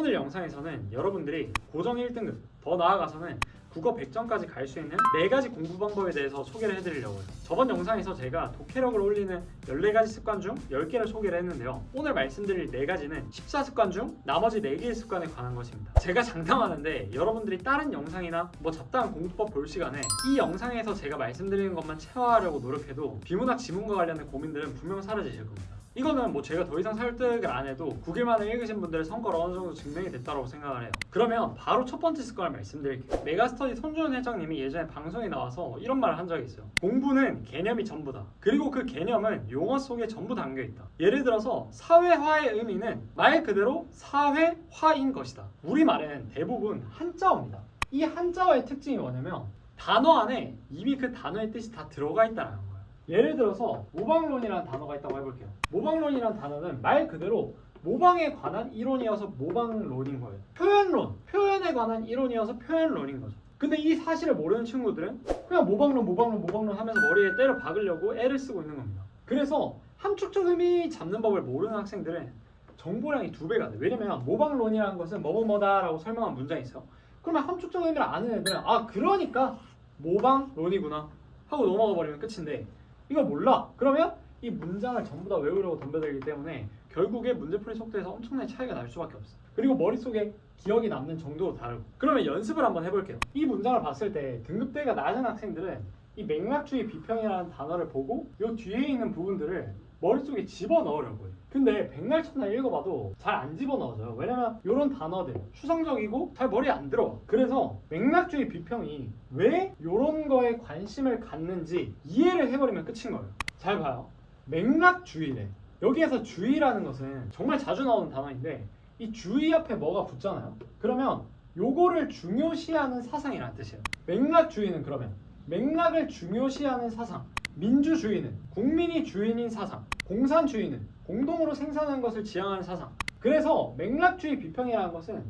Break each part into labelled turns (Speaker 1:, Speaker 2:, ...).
Speaker 1: 오늘 영상에서는 여러분들이 고정 1등급, 더 나아가서는 국어 100점까지 갈 수 있는 4가지 공부 방법에 대해서 소개를 해드리려고요. 저번 영상에서 제가 독해력을 올리는 14가지 습관 중 10개를 소개를 했는데요. 오늘 말씀드릴 4가지는 14습관 중 나머지 4개의 습관에 관한 것입니다. 제가 장담하는데 여러분들이 다른 영상이나 잡다한 공부법 볼 시간에 이 영상에서 제가 말씀드리는 것만 체화하려고 노력해도 비문학 지문과 관련된 고민들은 분명 사라지실 겁니다. 이거는 제가 더 이상 설득을 안 해도 9일만에 읽으신 분들의 성과로 어느 정도 증명이 됐다고 생각을 해요. 그러면 바로 첫 번째 습관을 말씀드릴게요. 메가스터디 손주현 회장님이 예전에 방송에 나와서 이런 말을 한 적이 있어요. 공부는 개념이 전부다. 그리고 그 개념은 용어 속에 전부 담겨있다. 예를 들어서 사회화의 의미는 말 그대로 사회화인 것이다. 우리말에는 대부분 한자어입니다. 이 한자어의 특징이 뭐냐면 단어 안에 이미 그 단어의 뜻이 다 들어가 있다는 거예요. 예를 들어서 모방론이라는 단어가 있다고 해볼게요. 모방론이라는 단어는 말 그대로 모방에 관한 이론이어서 모방론인 거예요. 표현론, 표현에 관한 이론이어서 표현론인 거죠. 근데 이 사실을 모르는 친구들은 그냥 모방론 하면서 머리에 때려 박으려고 애를 쓰고 있는 겁니다. 그래서 함축적 의미 잡는 법을 모르는 학생들은 정보량이 2배가 돼요. 왜냐면 모방론이라는 것은 뭐뭐뭐다라고 설명한 문장이 있어요. 그러면 함축적 의미를 아는 애들은 그러니까 모방론이구나 하고 넘어가 버리면 끝인데, 이걸 몰라. 그러면 이 문장을 전부 다 외우려고 덤벼들기 때문에 결국에 문제풀이 속도에서 엄청나게 차이가 날 수밖에 없어. 그리고 머릿속에 기억이 남는 정도도 다르고. 그러면 연습을 한번 해볼게요. 이 문장을 봤을 때 등급대가 낮은 학생들은 이 맥락주의 비평이라는 단어를 보고 이 뒤에 있는 부분들을 머릿속에 집어넣으려고 해요. 근데 백날 첫날 읽어봐도 잘 안 집어넣어져요. 왜냐면 이런 단어들 추상적이고 잘 머리에 안 들어와. 그래서 맥락주의 비평이 왜 이런 거에 관심을 갖는지 이해를 해버리면 끝인 거예요. 잘 봐요. 맥락주의래. 여기에서 주의라는 것은 정말 자주 나오는 단어인데 이 주의 앞에 뭐가 붙잖아요. 그러면 요거를 중요시하는 사상이라는 뜻이에요. 맥락주의는 그러면 맥락을 중요시하는 사상, 민주주의는 국민이 주인인 사상, 공산주의는 공동으로 생산하는 것을 지향하는 사상. 그래서 맥락주의 비평이라는 것은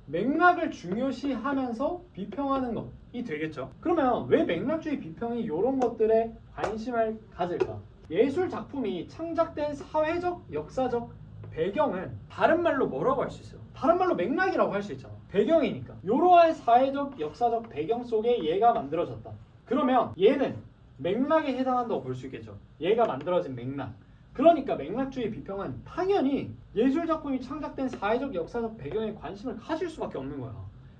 Speaker 1: 맥락을 중요시하면서 비평하는 것이 되겠죠. 그러면 왜 맥락주의 비평이 이런 것들에 관심을 가질까? 예술 작품이 창작된 사회적, 역사적 배경은 다른 말로 뭐라고 할 수 있어요? 다른 말로 맥락이라고 할 수 있잖아. 배경이니까. 이러한 사회적, 역사적 배경 속에 얘가 만들어졌다. 그러면 얘는 맥락에 해당한다고 볼 수 있겠죠. 얘가 만들어진 맥락. 그러니까 맥락주의 비평은 당연히 예술작품이 창작된 사회적, 역사적 배경에 관심을 가질 수밖에 없는 거야.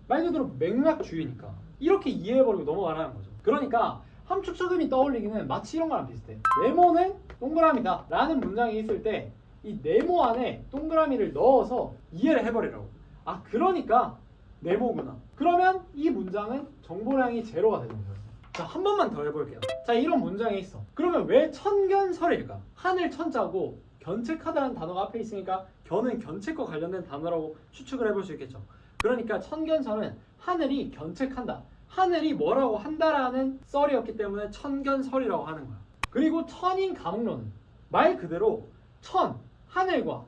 Speaker 1: 말 그대로 맥락주의니까. 이렇게 이해해버리고 넘어가라는 거죠. 그러니까 함축적 의미 떠올리기는 마치 이런 거랑 비슷해. 네모는 동그라미다 라는 문장이 있을 때 이 네모 안에 동그라미를 넣어서 이해를 해버리라고. 그러니까 네모구나. 그러면 이 문장은 정보량이 제로가 되는 거예요. 자, 한 번만 더 해볼게요. 자, 이런 문장이 있어. 그러면 왜 천견설일까? 하늘 천자고 견책하다라는 단어가 앞에 있으니까 견은 견책과 관련된 단어라고 추측을 해볼 수 있겠죠. 그러니까 천견설은 하늘이 견책한다, 하늘이 뭐라고 한다라는 썰이었기 때문에 천견설이라고 하는 거야. 그리고 천인 감응론은 말 그대로 하늘과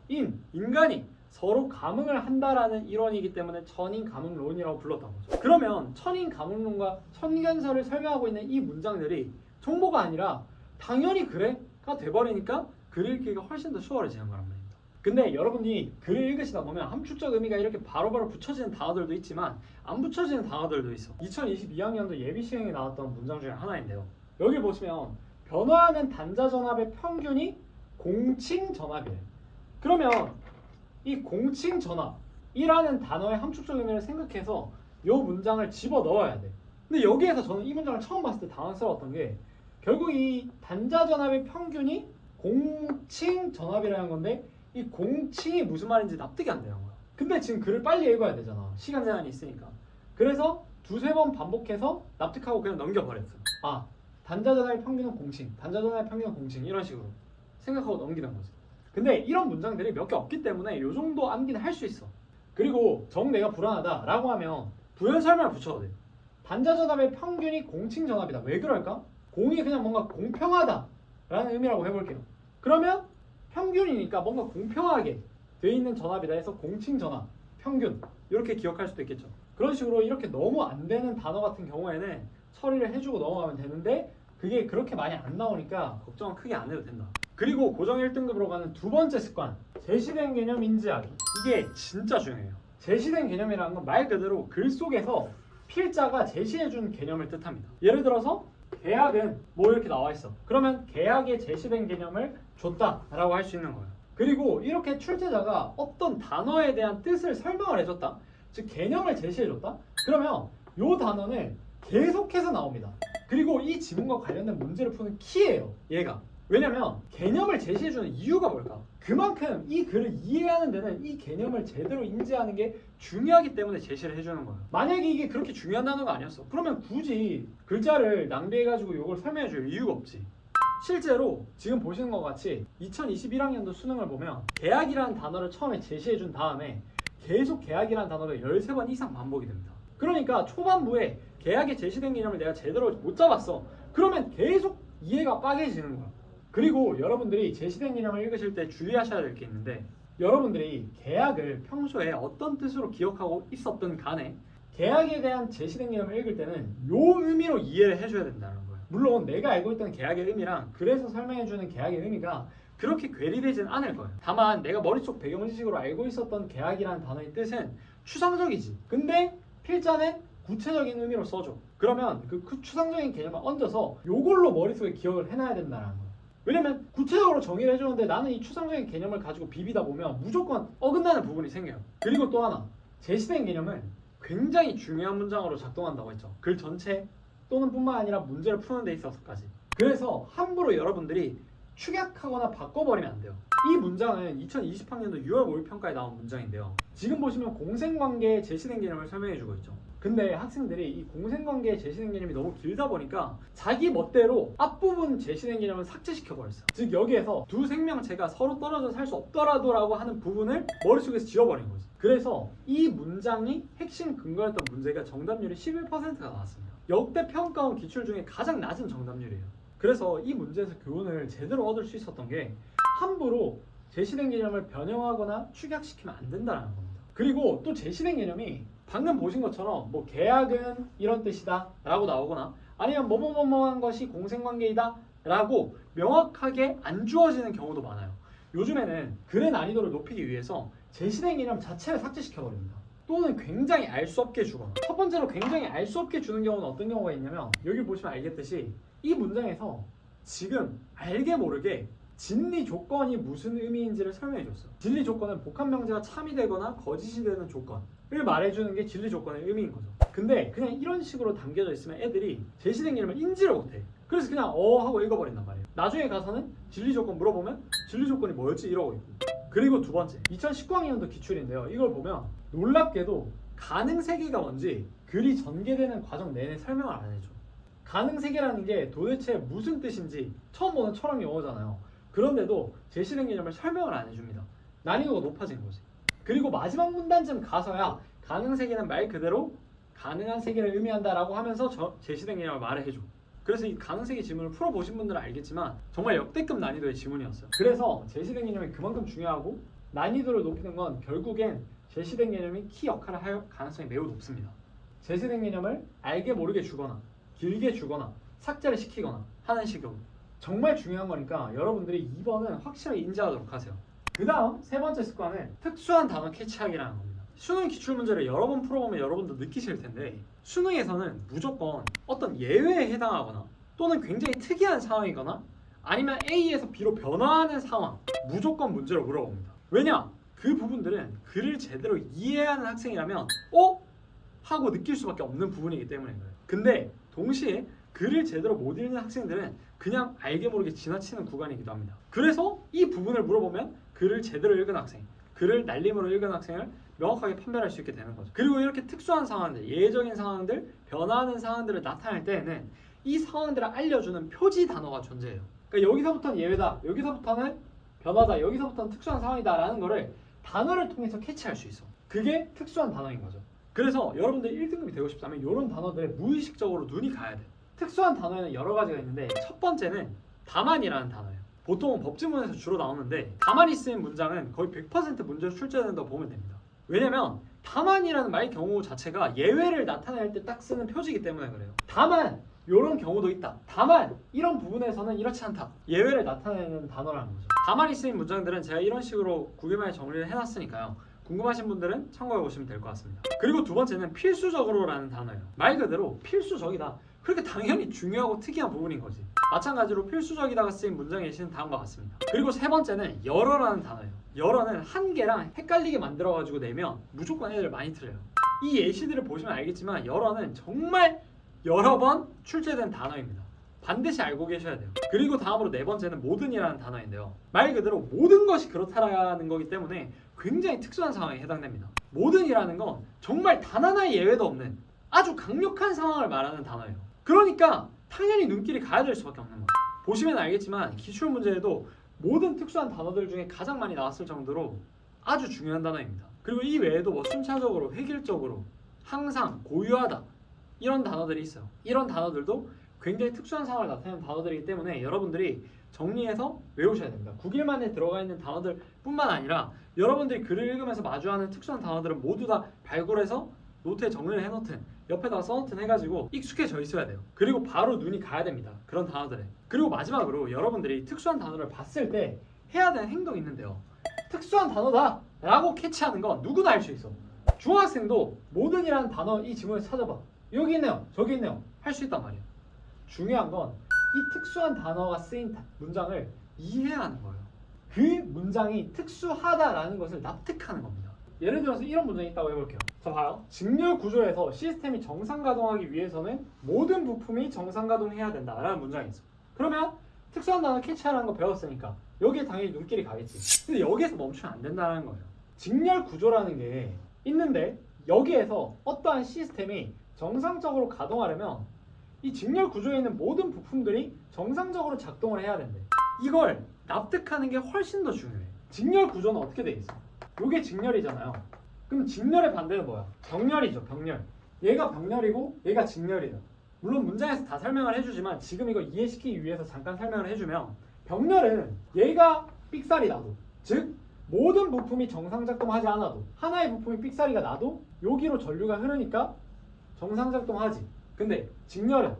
Speaker 1: 인간이 서로 감응을 한다라는 이론이기 때문에 천인 감응론이라고 불렀던 거죠. 그러면 천인 감응론과 천견설을 설명하고 있는 이 문장들이 정보가 아니라 당연히 그래가 돼버리니까 글 읽기가 훨씬 더 수월해지는 거란 말입니다. 근데 여러분이 글을 읽으시다 보면 함축적 의미가 이렇게 바로바로 붙여지는 단어들도 있지만 안 붙여지는 단어들도 있어. 2022학년도 예비 시행에 나왔던 문장 중에 하나인데요. 여기 보시면 변화하는 단자전압의 평균이 공칭전압이에요. 그러면 이 공칭전압이라는 단어의 함축적 의미를 생각해서 이 문장을 집어넣어야 돼. 근데 여기에서 저는 이 문장을 처음 봤을 때 당황스러웠던 게 결국 이 단자전압의 평균이 공칭전압이라는 건데 이 공칭이 무슨 말인지 납득이 안 되는 거야. 근데 지금 글을 빨리 읽어야 되잖아. 시간 제한이 있으니까. 그래서 2-3번 반복해서 납득하고 그냥 넘겨버렸어요. 단자전압의 평균은 공칭, 단자전압의 평균은 공칭, 이런 식으로 생각하고 넘기는 거지. 근데 이런 문장들이 몇 개 없기 때문에 이 정도 암기는 할 수 있어. 그리고 내가 불안하다 라고 하면 부연 설명을 붙여도 돼. 단자전압의 평균이 공칭전압이다. 왜 그럴까? 공이 그냥 뭔가 공평하다 라는 의미라고 해볼게요. 그러면 평균이니까 뭔가 공평하게 돼 있는 전압이다 해서 공칭전압, 평균, 이렇게 기억할 수도 있겠죠. 그런 식으로 이렇게 너무 안 되는 단어 같은 경우에는 처리를 해주고 넘어가면 되는데 그게 그렇게 많이 안 나오니까 걱정은 크게 안 해도 된다. 그리고 고정 1등급으로 가는 두 번째 습관, 제시된 개념 인지하기. 이게 진짜 중요해요. 제시된 개념이라는 건 말 그대로 글 속에서 필자가 제시해준 개념을 뜻합니다. 예를 들어서 계약은 뭐 이렇게 나와 있어. 그러면 계약에 제시된 개념을 줬다라고 할 수 있는 거예요. 그리고 이렇게 출제자가 어떤 단어에 대한 뜻을 설명을 해줬다. 즉 개념을 제시해줬다. 그러면 이 단어는 계속해서 나옵니다. 그리고 이 지문과 관련된 문제를 푸는 키예요. 얘가. 왜냐면 개념을 제시해주는 이유가 뭘까? 그만큼 이 글을 이해하는 데는 이 개념을 제대로 인지하는 게 중요하기 때문에 제시를 해주는 거예요. 만약에 이게 그렇게 중요한 단어가 아니었어. 그러면 굳이 글자를 낭비해가지고 이걸 설명해줄 이유가 없지. 실제로 지금 보시는 것 같이 2021학년도 수능을 보면 계약이라는 단어를 처음에 제시해준 다음에 계속 계약이라는 단어가 13번 이상 반복이 됩니다. 그러니까 초반부에 계약에 제시된 개념을 내가 제대로 못 잡았어. 그러면 계속 이해가 빠개지는 거야. 그리고 여러분들이 제시된 개념을 읽으실 때 주의하셔야 될 게 있는데, 여러분들이 계약을 평소에 어떤 뜻으로 기억하고 있었든 간에 계약에 대한 제시된 개념을 읽을 때는 요 의미로 이해를 해줘야 된다는 거예요. 물론 내가 알고 있던 계약의 의미랑 글에서 설명해주는 계약의 의미가 그렇게 괴리되진 않을 거예요. 다만 내가 머릿속 배경지식으로 알고 있었던 계약이라는 단어의 뜻은 추상적이지. 근데 필자는 구체적인 의미로 써줘. 그러면 그 추상적인 개념을 얹어서 요걸로 머릿속에 기억을 해놔야 된다는 거예요. 왜냐면 구체적으로 정의를 해주는데 나는 이 추상적인 개념을 가지고 비비다 보면 무조건 어긋나는 부분이 생겨요. 그리고 또 하나, 제시된 개념은 굉장히 중요한 문장으로 작동한다고 했죠. 글 전체 또는 뿐만 아니라 문제를 푸는 데 있어서까지. 그래서 함부로 여러분들이 축약하거나 바꿔버리면 안 돼요. 이 문장은 2020학년도 6월 모의평가에 나온 문장인데요. 지금 보시면 공생관계에 제시된 개념을 설명해주고 있죠. 근데 학생들이 이 공생관계에 제시된 개념이 너무 길다 보니까 자기 멋대로 앞부분 제시된 개념을 삭제시켜버렸어요. 즉 여기에서 두 생명체가 서로 떨어져 살 수 없더라도 라고 하는 부분을 머릿속에서 지워버린 거지. 그래서 이 문장이 핵심 근거였던 문제가 정답률이 11%가 나왔습니다. 역대 평가원 기출 중에 가장 낮은 정답률이에요. 그래서 이 문제에서 교훈을 제대로 얻을 수 있었던 게 함부로 제시된 개념을 변형하거나 축약시키면 안 된다는 겁니다. 그리고 또 제시된 개념이 방금 보신 것처럼 뭐 계약은 이런 뜻이다 라고 나오거나 아니면 뭐뭐뭐뭐한 것이 공생관계이다 라고 명확하게 안 주어지는 경우도 많아요. 요즘에는 글의 난이도를 높이기 위해서 제시된 개념 자체를 삭제시켜버립니다. 또는 굉장히 알 수 없게 주거나. 첫 번째로 굉장히 알 수 없게 주는 경우는 어떤 경우가 있냐면, 여기 보시면 알겠듯이 이 문장에서 지금 알게 모르게 진리 조건이 무슨 의미인지를 설명해 줬어요. 진리 조건은 복합 명제가 참이 되거나 거짓이 되는 조건을 말해주는 게 진리 조건의 의미인 거죠. 근데 그냥 이런 식으로 담겨져 있으면 애들이 제시된 개념을 인지를 못해. 그래서 그냥 하고 읽어버린단 말이에요. 나중에 가서는 진리 조건 물어보면 진리 조건이 뭐였지? 이러고 있고. 그리고 두 번째, 2019학년도 기출인데요. 이걸 보면 놀랍게도 가능세계가 뭔지 글이 전개되는 과정 내내 설명을 안 해줘. 가능세계라는 게 도대체 무슨 뜻인지 처음 보는 철학 용어잖아요. 그런데도 제시된 개념을 설명을 안 해줍니다. 난이도가 높아지는 거지. 그리고 마지막 문단쯤 가서야 가능세계는 말 그대로 가능한 세계를 의미한다라고 하면서 제시된 개념을 말해줘. 그래서 이 가능세계 지문을 풀어보신 분들은 알겠지만 정말 역대급 난이도의 지문이었어요. 그래서 제시된 개념이 그만큼 중요하고 난이도를 높이는 건 결국엔 제시된 개념이 키 역할을 할 가능성이 매우 높습니다. 제시된 개념을 알게 모르게 주거나 길게 주거나 삭제를 시키거나 하는 식으로 정말 중요한 거니까 여러분들이 2번은 확실하게 인지하도록 하세요. 그 다음 세 번째 습관은 특수한 단어 캐치하기라는 겁니다. 수능 기출문제를 여러 번 풀어보면 여러분도 느끼실 텐데 수능에서는 무조건 어떤 예외에 해당하거나 또는 굉장히 특이한 상황이거나 아니면 A에서 B로 변화하는 상황 무조건 문제로 물어봅니다. 왜냐? 그 부분들은 글을 제대로 이해하는 학생이라면 하고 느낄 수밖에 없는 부분이기 때문에 그래요. 근데 동시에 글을 제대로 못 읽는 학생들은 그냥 알게 모르게 지나치는 구간이기도 합니다. 그래서 이 부분을 물어보면 글을 제대로 읽은 학생, 글을 날림으로 읽은 학생을 명확하게 판별할 수 있게 되는 거죠. 그리고 이렇게 특수한 상황들, 예외적인 상황들, 변화하는 상황들을 나타낼 때에는 이 상황들을 알려주는 표지 단어가 존재해요. 그러니까 여기서부터는 예외다, 여기서부터는 변화다, 여기서부터는 특수한 상황이다 라는 거를 단어를 통해서 캐치할 수 있어. 그게 특수한 단어인 거죠. 그래서 여러분들 1등급이 되고 싶다면 이런 단어들에 무의식적으로 눈이 가야 돼. 특수한 단어에는 여러 가지가 있는데 첫 번째는 다만이라는 단어예요. 보통은 법지문에서 주로 나오는데 다만이 쓰인 문장은 거의 100% 문제로 출제된다고 보면 됩니다. 왜냐면 다만이라는 말 경우 자체가 예외를 나타낼 때 딱 쓰는 표지이기 때문에 그래요. 다만 이런 경우도 있다. 다만 이런 부분에서는 이렇지 않다. 예외를 나타내는 단어라는 거죠. 다만이 쓰인 문장들은 제가 이런 식으로 9개만에 정리를 해놨으니까요. 궁금하신 분들은 참고해 보시면 될 것 같습니다. 그리고 두 번째는 필수적으로라는 단어예요. 말 그대로 필수적이다. 그렇게 당연히 중요하고 특이한 부분인 거지. 마찬가지로 필수적이다가 쓰인 문장의 예시는 다음과 같습니다. 그리고 세 번째는 여러라는 단어예요. 여러는 한 개랑 헷갈리게 만들어가지고 내면 무조건 애들 많이 틀려요. 이 예시들을 보시면 알겠지만 여러는 정말 여러 번 출제된 단어입니다. 반드시 알고 계셔야 돼요. 그리고 다음으로 네 번째는 모든이라는 단어인데요. 말 그대로 모든 것이 그렇다라는 거기 때문에 굉장히 특수한 상황에 해당됩니다. 모든이라는 건 정말 단 하나의 예외도 없는 아주 강력한 상황을 말하는 단어예요. 그러니까 당연히 눈길이 가야 될 수밖에 없는 거예요. 보시면 알겠지만 기출문제에도 모든 특수한 단어들 중에 가장 많이 나왔을 정도로 아주 중요한 단어입니다. 그리고 이 외에도 뭐 순차적으로, 획일적으로, 항상, 고유하다 이런 단어들이 있어요. 이런 단어들도 굉장히 특수한 상황을 나타내는 단어들이기 때문에 여러분들이 정리해서 외우셔야 됩니다. 9일 만에 들어가 있는 단어들 뿐만 아니라 여러분들이 글을 읽으면서 마주하는 특수한 단어들은 모두 다 발굴해서 노트에 정리를 해놓든 옆에다가 써놓든 해가지고 익숙해져 있어야 돼요. 그리고 바로 눈이 가야 됩니다. 그런 단어들에. 그리고 마지막으로 여러분들이 특수한 단어를 봤을 때 해야 되는 행동이 있는데요. 특수한 단어다 라고 캐치하는 건 누구나 할 수 있어. 중학생도 모든이라는 단어 이 지문을 찾아봐. 여기 있네요. 저기 있네요. 할 수 있단 말이에요. 중요한 건 이 특수한 단어가 쓰인 문장을 이해해야 하는 거예요. 그 문장이 특수하다라는 것을 납득하는 겁니다. 예를 들어서 이런 문장이 있다고 해볼게요. 자 봐요. 직렬 구조에서 시스템이 정상 가동하기 위해서는 모든 부품이 정상 가동해야 된다라는 문장이 있어. 그러면 특수한 단어 캐치하라는 거 배웠으니까 여기에 당연히 눈길이 가겠지. 근데 여기에서 멈추면 안 된다는 거예요. 직렬 구조라는 게 있는데 여기에서 어떠한 시스템이 정상적으로 가동하려면 이 직렬 구조에 있는 모든 부품들이 정상적으로 작동을 해야 된대. 이걸 납득하는 게 훨씬 더 중요해. 직렬 구조는 어떻게 돼 있어? 이게 직렬이잖아요. 그럼 직렬의 반대는 뭐야? 병렬이죠. 병렬. 얘가 병렬이고 얘가 직렬이다. 물론 문장에서 다 설명을 해주지만 지금 이거 이해시키기 위해서 잠깐 설명을 해주면 병렬은 얘가 삑살이 나도, 즉 모든 부품이 정상 작동하지 않아도 하나의 부품이 삑사리가 나도 여기로 전류가 흐르니까 정상 작동하지. 근데 직렬은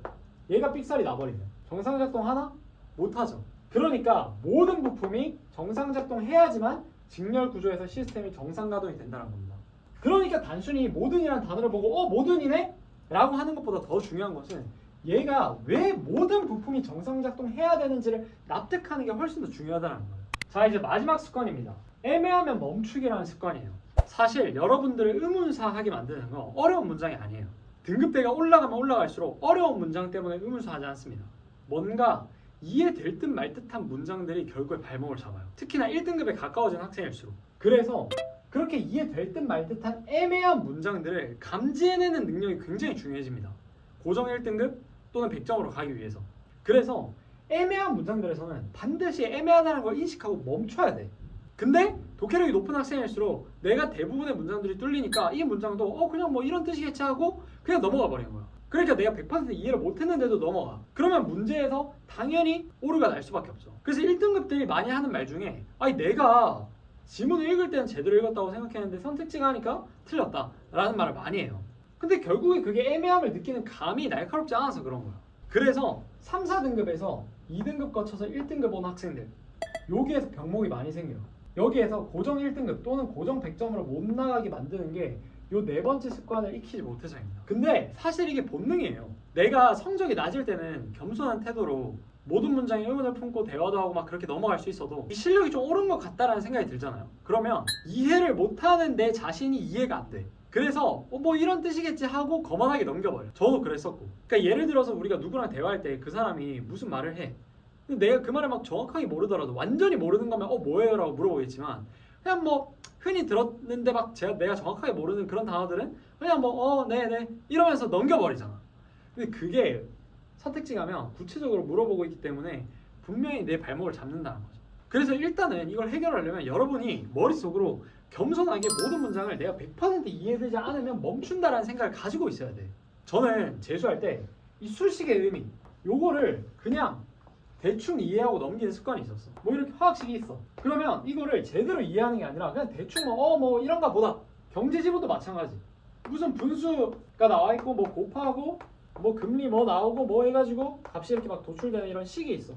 Speaker 1: 얘가 삑살이 나버리면 정상 작동하나? 못하죠. 그러니까 모든 부품이 정상 작동해야지만 직렬 구조에서 시스템이 정상 가동이 된다는 겁니다. 그러니까 단순히 모든이라는 단어를 보고 모든이네? 라고 하는 것보다 더 중요한 것은 얘가 왜 모든 부품이 정상 작동해야 되는지를 납득하는 게 훨씬 더 중요하다는 거예요. 자, 이제 마지막 습관입니다. 애매하면 멈추기라는 습관이에요. 사실 여러분들을 의문사하게 만드는 건 어려운 문장이 아니에요. 등급대가 올라가면 올라갈수록 어려운 문장 때문에 의문사하지 않습니다. 뭔가 이해될 듯 말 듯한 문장들이 결국에 발목을 잡아요. 특히나 1등급에 가까워진 학생일수록. 그래서 그렇게 이해될 듯 말 듯한 애매한 문장들을 감지해내는 능력이 굉장히 중요해집니다. 고정 1등급 또는 100점으로 가기 위해서. 그래서 애매한 문장들에서는 반드시 애매하다는 걸 인식하고 멈춰야 돼. 근데 독해력이 높은 학생일수록 내가 대부분의 문장들이 뚫리니까 이 문장도 그냥 뭐 이런 뜻이겠지 하고 그냥 넘어가 버리는 거야. 그러니까 내가 100% 이해를 못했는데도 넘어가. 그러면 문제에서 당연히 오류가 날 수밖에 없죠. 그래서 1등급들이 많이 하는 말 중에 아니 내가 지문을 읽을 때는 제대로 읽었다고 생각했는데 선택지가 하니까 틀렸다 라는 말을 많이 해요. 근데 결국에 그게 애매함을 느끼는 감이 날카롭지 않아서 그런 거야. 그래서 3, 4등급에서 2등급 거쳐서 1등급 온 학생들 여기에서 병목이 많이 생겨요. 여기에서 고정 1등급 또는 고정 100점으로 못 나가게 만드는 게 요 네 번째 습관을 익히지 못해서입니다. 근데 사실 이게 본능이에요. 내가 성적이 낮을 때는 겸손한 태도로 모든 문장에 의문을 품고 대화도 하고 막 그렇게 넘어갈 수 있어도 이 실력이 좀 오른 것 같다라는 생각이 들잖아요. 그러면 이해를 못하는 내 자신이 이해가 안 돼. 그래서 뭐 이런 뜻이겠지 하고 거만하게 넘겨버려. 저도 그랬었고. 그러니까 예를 들어서 우리가 누구랑 대화할 때 그 사람이 무슨 말을 해. 근데 내가 그 말을 막 정확하게 모르더라도 완전히 모르는 거면 뭐예요? 라고 물어보겠지만 그냥 뭐 흔히 들었는데 막 내가 정확하게 모르는 그런 단어들은 그냥 뭐 네네 이러면서 넘겨버리잖아. 근데 그게 선택지 가면 구체적으로 물어보고 있기 때문에 분명히 내 발목을 잡는다는 거죠. 그래서 일단은 이걸 해결하려면 여러분이 머릿속으로 겸손하게 모든 문장을 내가 100% 이해되지 않으면 멈춘다라는 생각을 가지고 있어야 돼. 저는 재수할 때 이 수식의 의미 요거를 그냥 대충 이해하고 넘기는 습관이 있었어. 뭐 이렇게 화학식이 있어. 그러면 이거를 제대로 이해하는 게 아니라 그냥 대충 뭐 이런가 보다. 경제지문도 마찬가지. 무슨 분수가 나와 있고 뭐 곱하고 뭐 금리 뭐 나오고 뭐 해가지고 값이 이렇게 막 도출되는 이런 식이 있어.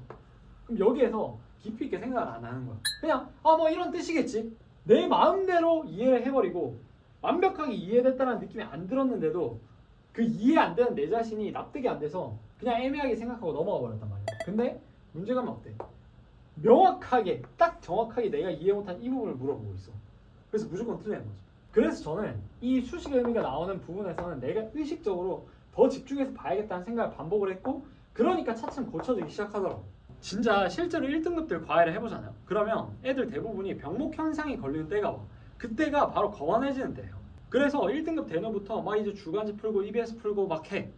Speaker 1: 그럼 여기에서 깊이 있게 생각을 안 하는 거야. 그냥 뭐 이런 뜻이겠지. 내 마음대로 이해를 해버리고 완벽하게 이해됐다는 느낌이 안 들었는데도 그 이해 안 되는 내 자신이 납득이 안 돼서 그냥 애매하게 생각하고 넘어가 버렸단 말이야. 근데 문제가 어때? 명확하게 딱 정확하게 내가 이해 못한 이 부분을 물어보고 있어. 그래서 무조건 틀리는 거죠. 그래서 저는 이 수식 의미가 나오는 부분에서는 내가 의식적으로 더 집중해서 봐야겠다는 생각을 반복을 했고, 그러니까 차츰 고쳐지기 시작하더라고. 진짜 실제로 1등급들 과외를 해보잖아요. 그러면 애들 대부분이 병목 현상이 걸리는 때가 와. 그때가 바로 거만해지는 때예요. 그래서 1등급 대노부터 막 이제 주간지 풀고 EBS 풀고 막 해.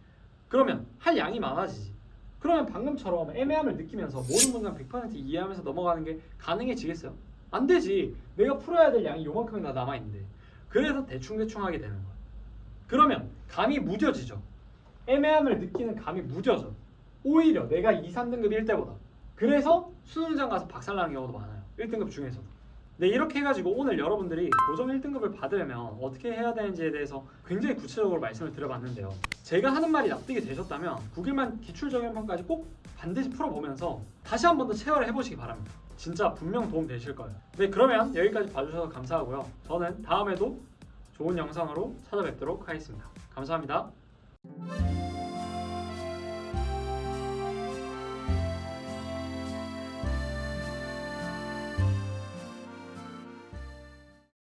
Speaker 1: 그러면 할 양이 많아지지. 그러면 방금처럼 애매함을 느끼면서 모든 문장 100% 이해하면서 넘어가는 게 가능해지겠어요? 안 되지. 내가 풀어야 될 양이 요만큼이나 남아있는데. 그래서 대충대충 하게 되는 거야. 그러면 감이 무뎌지죠. 애매함을 느끼는 감이 무뎌져. 오히려 내가 2, 3등급일 때보다. 그래서 수능장 가서 박살나는 경우도 많아요. 1등급 중에서도. 네, 이렇게 해가지고 오늘 여러분들이 고정 1등급을 받으려면 어떻게 해야 되는지에 대해서 굉장히 구체적으로 말씀을 드려봤는데요. 제가 하는 말이 납득이 되셨다면 9일만 기출적용편까지 꼭 반드시 풀어보면서 다시 한 번 더 체화를 해보시기 바랍니다. 진짜 분명 도움 되실 거예요. 네, 그러면 여기까지 봐주셔서 감사하고요. 저는 다음에도 좋은 영상으로 찾아뵙도록 하겠습니다. 감사합니다.